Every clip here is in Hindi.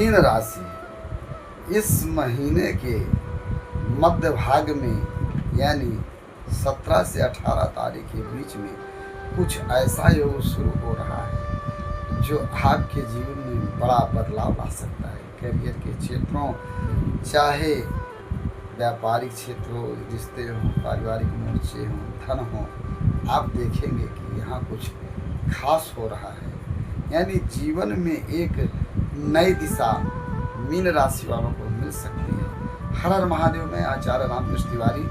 मीन राशि इस महीने के मध्य भाग में यानी 17 से 18 तारीख के बीच में कुछ ऐसा योग शुरू हो रहा है जो आपके जीवन में बड़ा बदलाव ला सकता है। करियर के क्षेत्रों, चाहे व्यापारिक क्षेत्र हो, रिश्ते हों, पारिवारिक मोर्चे हों, धन हो, आप देखेंगे कि यहाँ कुछ खास हो रहा है। यानी जीवन में एक नई दिशा मीन राशि वालों को मिल सकती है। हर हर महादेव में आचार्य रामकृष्ण तिवारी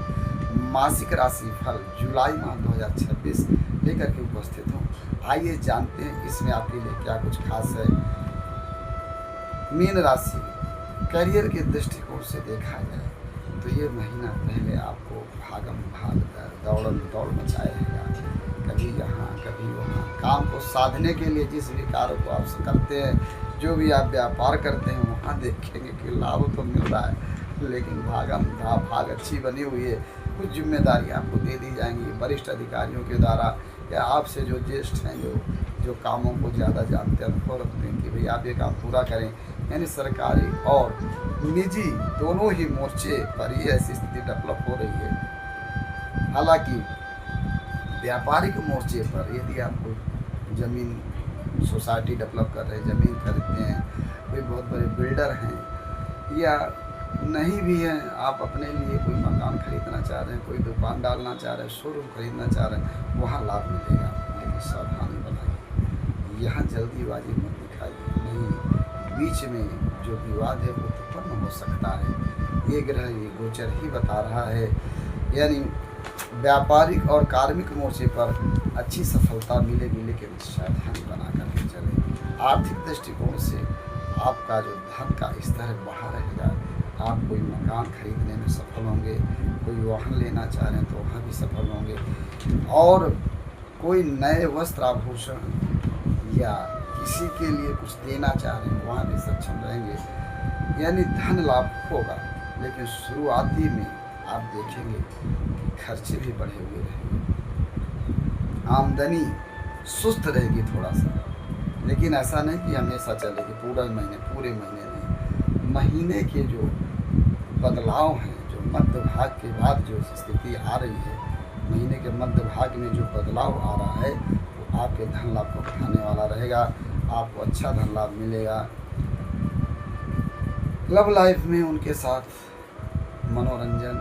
मासिक राशि फल जुलाई माह 2026 लेकर के उपस्थित हूँ। आइए जानते हैं इसमें आपके लिए क्या कुछ खास है। मीन राशि करियर के दृष्टिकोण से देखा जाए तो ये महीना पहले आपको भागम भाग दौड़म दौड़ मचाएगा, कभी यहाँ कभी वहाँ। काम को साधने के लिए जिस भी कार्य को आप करते हैं, जो भी आप व्यापार करते हैं, वहाँ देखेंगे कि लाभ तो मिल रहा है, लेकिन भागम भाग अच्छी बनी हुई है। कुछ जिम्मेदारी आपको दे दी जाएंगी वरिष्ठ अधिकारियों के द्वारा, या आपसे जो ज्येष्ठ हैं, जो कामों को ज़्यादा जानते हैं, उनको रखते हैं कि भाई आप ये काम पूरा करें। यानी सरकारी और निजी दोनों ही मोर्चे पर ही ऐसी स्थिति डेवलप हो रही है। हालांकि व्यापारिक मोर्चे पर यदि आपको ज़मीन सोसाइटी डेवलप कर रहे हैं, ज़मीन खरीदते हैं, कोई बहुत बड़े बिल्डर हैं या नहीं भी हैं, आप अपने लिए कोई मकान खरीदना चाह रहे हैं, कोई दुकान डालना चाह रहे हैं, शोरूम खरीदना चाह रहे हैं, वहाँ लाभ मिलेगा। लेकिन सावधानी बनाइए, यहाँ जल्दीबाजी मत दिखाइए, नहीं बीच में जो विवाद है वो उत्पन्न हो सकता है। ये ग्रह ये गोचर ही बता रहा है। यानी व्यापारिक और कार्मिक मोर्चे पर अच्छी सफलता मिलेगी, लेकिन सावधानी बना करके चलें। आर्थिक दृष्टिकोण से आपका जो धन का स्तर बढ़ा रहेगा। आप कोई मकान खरीदने में सफल होंगे, कोई वाहन लेना चाह रहे हैं तो वहाँ भी सफल होंगे, और कोई नए वस्त्र आभूषण या किसी के लिए कुछ देना चाह रहे हैं वहाँ भी सक्षम रहेंगे। यानी धन लाभ होगा, लेकिन शुरुआती में आप देखेंगे कि खर्चे भी बढ़े हुए रहेंगे, आमदनी सुस्त रहेगी थोड़ा सा, लेकिन ऐसा नहीं कि हमेशा चलेगी पूरे महीने नहीं। महीने के जो बदलाव हैं, जो मध्य भाग के बाद जो स्थिति आ रही है, महीने के मध्य भाग में जो बदलाव आ रहा है वो आपके धन लाभ को बढ़ाने वाला रहेगा। आपको अच्छा धन लाभ मिलेगा। लव लाइफ में उनके साथ मनोरंजन,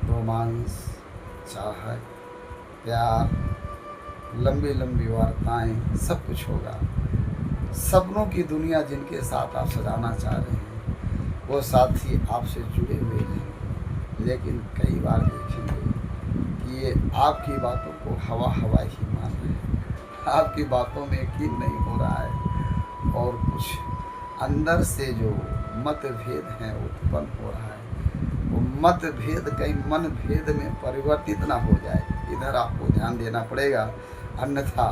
रोमांस, चाहत, प्यार, लंबी लंबी वार्ताएं, सब कुछ होगा। सपनों की दुनिया जिनके साथ आप सजाना चाह रहे हैं वो साथी आपसे जुड़े हुए हैं, लेकिन कई बार देखेंगे कि ये आपकी बातों को हवा ही मान रहे हैं, आपकी बातों में यकीन नहीं हो रहा है, और कुछ अंदर से जो मतभेद हैं उत्पन्न हो रहा है। वो मतभेद कहीं मन भेद में परिवर्तित ना हो जाए, इधर आपको ध्यान देना पड़ेगा, अन्यथा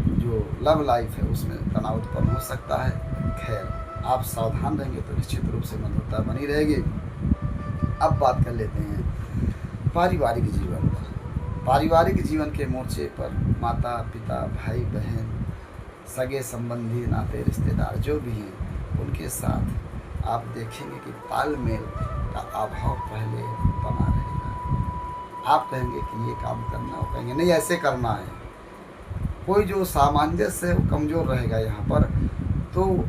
जो लव लाइफ है उसमें तनाव उत्पन्न हो सकता है। खैर, आप सावधान रहेंगे तो निश्चित रूप से मधुरता बनी रहेगी। अब बात कर लेते हैं पारिवारिक जीवन पर। पारिवारिक जीवन के मोर्चे पर माता पिता, भाई बहन, सगे संबंधी, नाते रिश्तेदार जो भी हैं, उनके साथ आप देखेंगे कि तालमेल का अभाव पहले बना रहेगा। आप कहेंगे कि ये काम करना, वो कहेंगे नहीं ऐसे करना है। कोई जो सामंजस्य है वो कमज़ोर रहेगा यहाँ पर, तो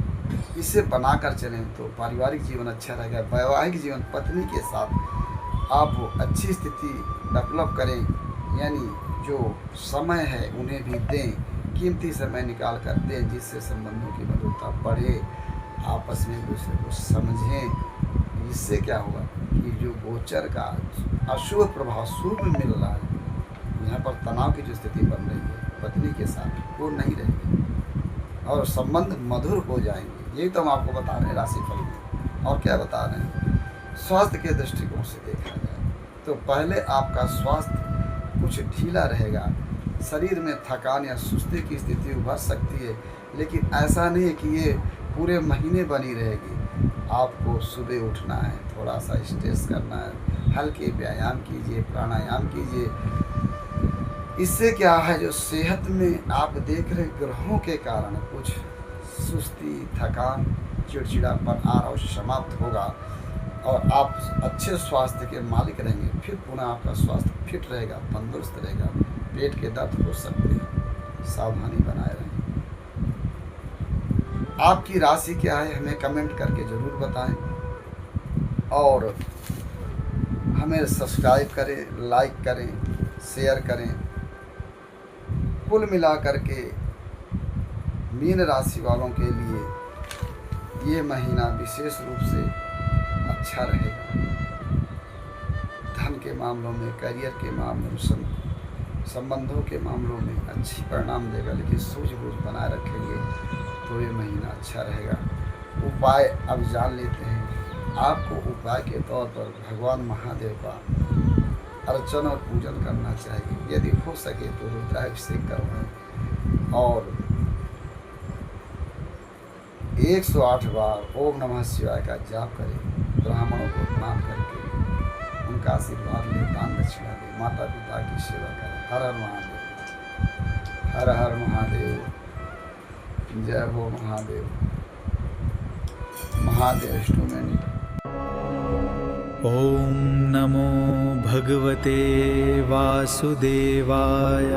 इसे बनाकर चलें तो पारिवारिक जीवन अच्छा रहेगा। वैवाहिक जीवन पत्नी के साथ आप अच्छी स्थिति डेवलप करें, यानी जो समय है उन्हें भी दें, कीमती समय निकाल कर दें, जिससे संबंधों की मधुरता बढ़े, आपस में एक दूसरे को समझें। इससे क्या होगा कि जो गोचर का अशुभ प्रभाव शुभ में मिल रहा है, यहाँ पर तनाव की जो स्थिति बन रही है पत्नी के साथ, वो नहीं रहेगी और संबंध मधुर हो जाएंगे। यही तो हम आपको बता रहे हैं राशिफल में। और क्या बता रहे हैं, स्वास्थ्य के दृष्टिकोण से देखा जाए तो पहले आपका स्वास्थ्य कुछ ढीला रहेगा, शरीर में थकान या सुस्ती की स्थिति उभर सकती है, लेकिन ऐसा नहीं है कि ये पूरे महीने बनी रहेगी। आपको सुबह उठना है, थोड़ा सा स्ट्रेच करना है, हल्के व्यायाम कीजिए, प्राणायाम कीजिए। इससे क्या है, जो सेहत में आप देख रहे ग्रहों के कारण कुछ सुस्ती, थकान, चिड़चिड़ापन आराम समाप्त होगा और आप अच्छे स्वास्थ्य के मालिक रहेंगे। फिर पुनः आपका स्वास्थ्य फिट रहेगा, तंदुरुस्त रहेगा। पेट के दर्द हो सकते हैं, सावधानी बनाए रहें। आपकी राशि क्या है हमें कमेंट करके ज़रूर बताएं और हमें सब्सक्राइब करें, लाइक करें, शेयर करें। कुल मिलाकर के मीन राशि वालों के लिए ये महीना विशेष रूप से अच्छा रहेगा। धन के मामलों में, करियर के मामलों में, संबंधों के मामलों में अच्छी परिणाम देगा। लेकिन सूझबूझ बनाए रखेंगे तो ये महीना अच्छा रहेगा। उपाय अब जान लेते हैं। आपको उपाय के तौर पर भगवान महादेव का अर्चन और पूजन करना चाहिए। यदि हो सके तो रुद्राभिषेक करवाएं और 108 बार ओम नमः शिवाय का जाप करें। ब्राह्मणों को प्रणाम करके उनका आशीर्वाद ले, दान दक्षिणा दे, माता पिता की सेवा करें। हर हर महादेव, हर हर महादेव, जय हो महादेव। महादेव इंस्ट्रूमेंट। ॐ नमो भगवते वासुदेवाय।